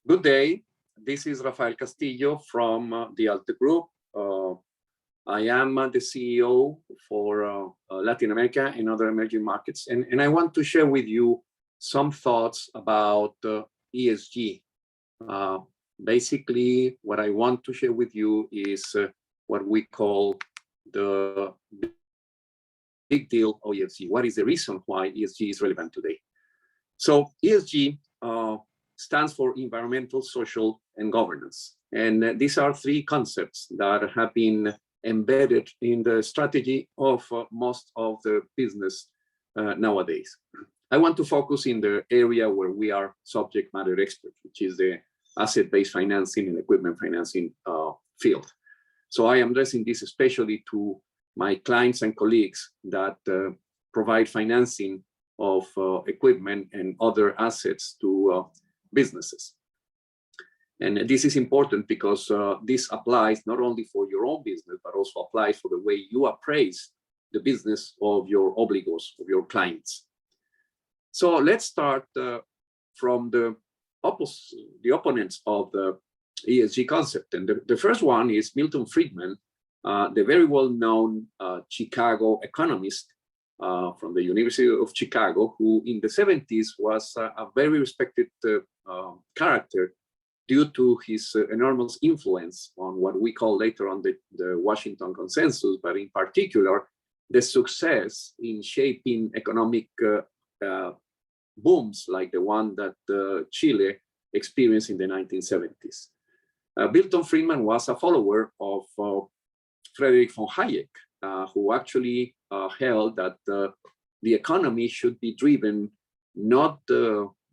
Good day. This is Rafael Castillo from the Alte Group. I am the CEO for Latin America and other emerging markets. And I want to share with you some thoughts about ESG. Basically, what I want to share with you is what we call the big deal of ESG. What is the reason why ESG is relevant today? So ESG stands for environmental, social, and governance. And these are three concepts that have been embedded in the strategy of most of the business nowadays. I want to focus in the area where we are subject matter experts, which is the asset-based financing and equipment financing field. So I am addressing this especially to my clients and colleagues that provide financing of equipment and other assets to businesses. And this is important because this applies not only for your own business, but also applies for the way you appraise the business of your obligors, of your clients. So let's start from the opponents of the ESG concept. And the first one is Milton Friedman, the very well-known Chicago economist from the University of Chicago, who in the 70s was a very respected character due to his enormous influence on what we call later on the Washington Consensus, but in particular, the success in shaping economic booms like the one that Chile experienced in the 1970s. Milton Friedman was a follower of Friedrich von Hayek, who actually held that the economy should be driven not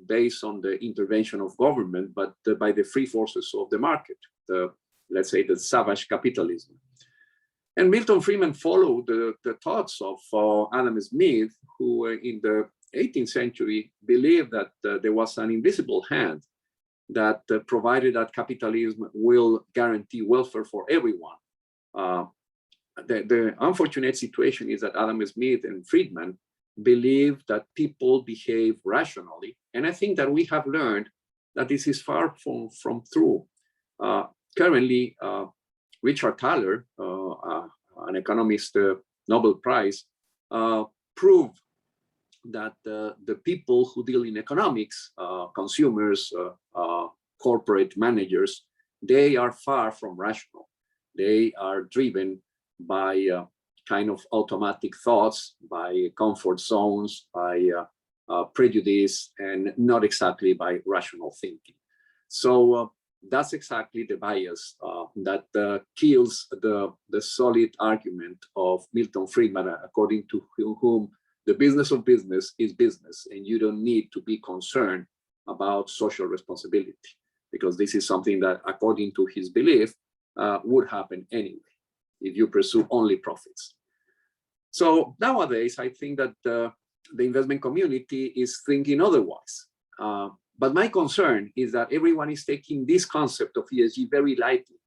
based on the intervention of government, but by the free forces of the market, let's say the savage capitalism. And Milton Friedman followed the thoughts of Adam Smith, who in the 18th century believed that there was an invisible hand that provided that capitalism will guarantee welfare for everyone. The unfortunate situation is that Adam Smith and Friedman believe that people behave rationally. And I think that we have learned that this is far from true. Currently, Richard Thaler, an economist Nobel Prize, proved that the people who deal in economics, consumers, corporate managers, they are far from rational. They are driven by kind of automatic thoughts, by comfort zones, by prejudice, and not exactly by rational thinking. So that's exactly the bias that kills the solid argument of Milton Friedman, according to whom the business of business is business, and you don't need to be concerned about social responsibility, because this is something that, according to his belief, would happen anyway if you pursue only profits. So nowadays, I think that the investment community is thinking otherwise. But my concern is that everyone is taking this concept of ESG very lightly.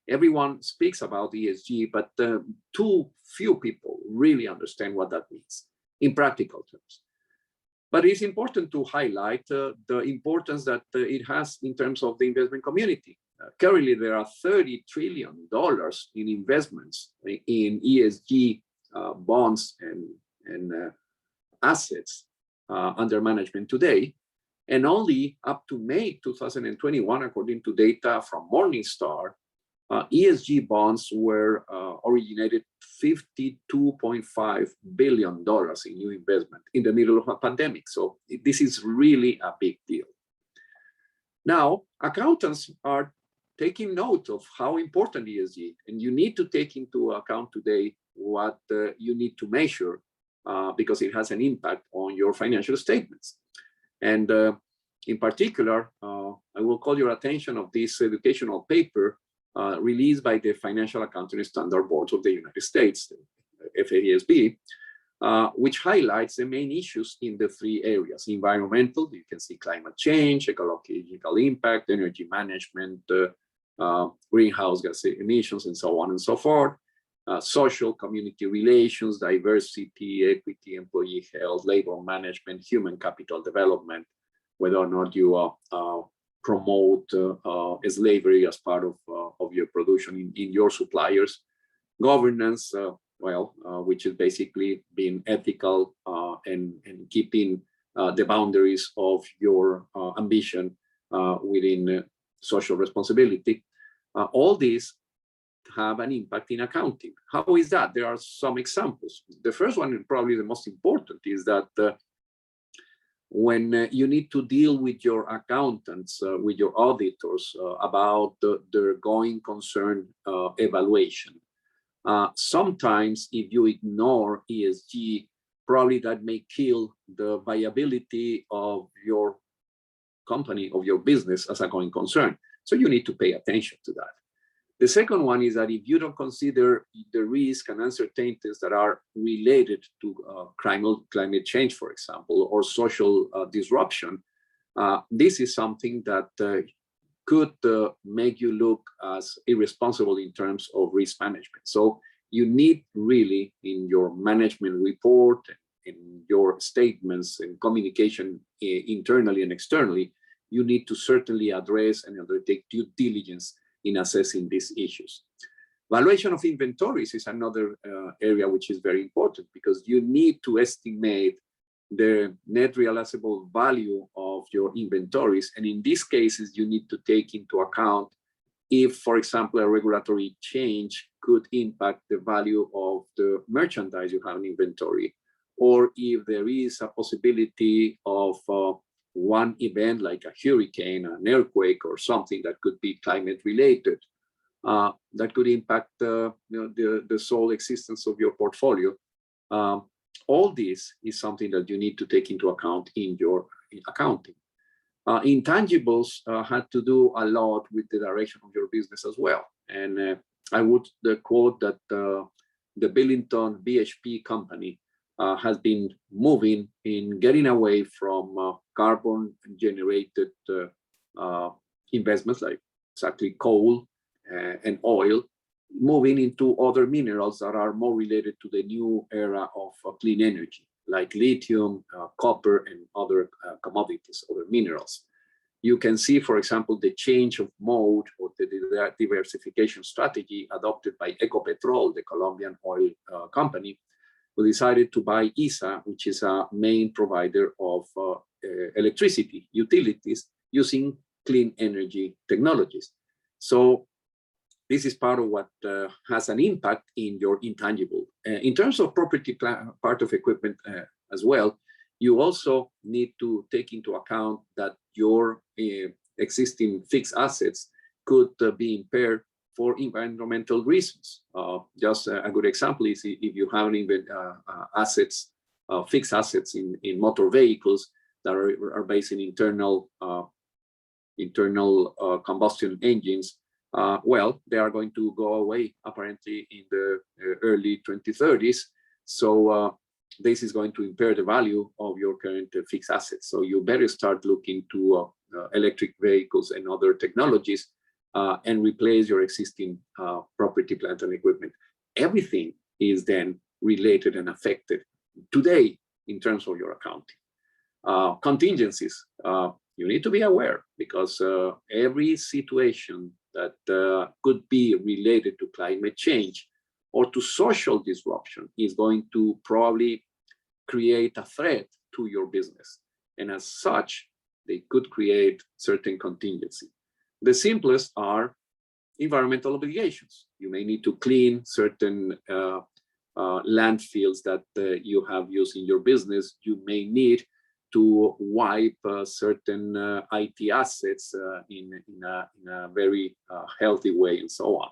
Everyone speaks about ESG, but too few people really understand what that means in practical terms. But it's important to highlight the importance that it has in terms of the investment community. Currently, there are $30 trillion in investments in ESG bonds and assets under management today. And only up to May 2021, according to data from Morningstar, ESG bonds were originated $52.5 billion in new investment in the middle of a pandemic. So this is really a big deal. Now, accountants are taking note of how important ESG, and you need to take into account today what you need to measure because it has an impact on your financial statements. And in particular, I will call your attention of this educational paper released by the Financial Accounting Standard Board of the United States, FASB, which highlights the main issues in the three areas: environmental, you can see climate change, ecological impact, energy management, greenhouse gas emissions, and so on and so forth. Social, community relations, diversity, equity, employee health, labor management, human capital development, whether or not you promote slavery as part of your production in your suppliers. Governance, which is basically being ethical and keeping the boundaries of your ambition within social responsibility. All these have an impact in accounting. How is that? There are some examples. The first one, and probably the most important, is that when you need to deal with your accountants, with your auditors about their going concern evaluation. Sometimes if you ignore ESG, probably that may kill the viability of your company, of your business as a going concern. So you need to pay attention to that. The second one is that if you don't consider the risk and uncertainties that are related to climate change, for example, or social disruption, this is something that could make you look as irresponsible in terms of risk management. So you need really, in your management report, in your statements and communication internally and externally, you need to certainly address and undertake due diligence in assessing these issues. Valuation of inventories is another area which is very important, because you need to estimate the net realizable value of your inventories. And in these cases, you need to take into account if, for example, a regulatory change could impact the value of the merchandise you have in inventory, or if there is a possibility of one event like a hurricane, an earthquake, or something that could be climate related, that could impact the sole existence of your portfolio. All this is something that you need to take into account in your accounting. Intangibles had to do a lot with the direction of your business as well. And I would quote that the Billington BHP company has been moving in getting away from carbon generated investments like exactly coal and oil, moving into other minerals that are more related to the new era of clean energy, like lithium, copper, and other commodities, other minerals. You can see, for example, the change of mode or the diversification strategy adopted by Ecopetrol, the Colombian oil company, who decided to buy ISA, which is a main provider of electricity utilities using clean energy technologies. So this is part of what has an impact in your intangible. In terms of property, part of equipment as well, you also need to take into account that your existing fixed assets could be impaired for environmental reasons. Just a good example is if you have assets, fixed assets in motor vehicles that are based in internal combustion engines, well, they are going to go away apparently in the early 2030s. So this is going to impair the value of your current fixed assets. So you better start looking to electric vehicles and other technologies and replace your existing property, plant, and equipment. Everything is then related and affected today in terms of your accounting. Contingencies, you need to be aware, because every situation that could be related to climate change or to social disruption is going to probably create a threat to your business. And as such, they could create certain contingency. The simplest are environmental obligations. You may need to clean certain landfills that you have used in your business. You may need to wipe certain IT assets in a very healthy way, and so on.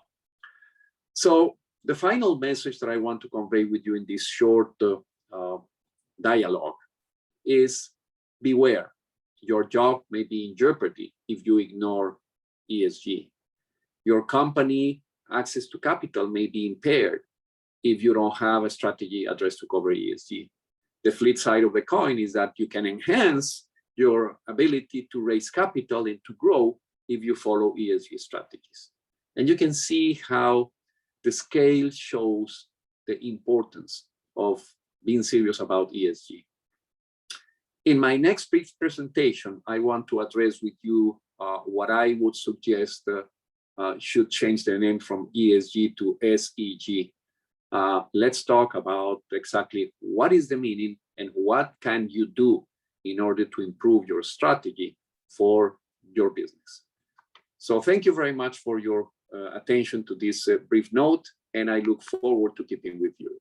So the final message that I want to convey with you in this short dialogue is beware. Your job may be in jeopardy if you ignore ESG. Your company access to capital may be impaired if you don't have a strategy addressed to cover ESG. The flip side of the coin is that you can enhance your ability to raise capital and to grow if you follow ESG strategies. And you can see how the scale shows the importance of being serious about ESG. In my next brief presentation, I want to address with you what I would suggest should change the name from ESG to SEG. Let's talk about exactly what is the meaning and what can you do in order to improve your strategy for your business. So thank you very much for your attention to this brief note, and I look forward to keeping with you.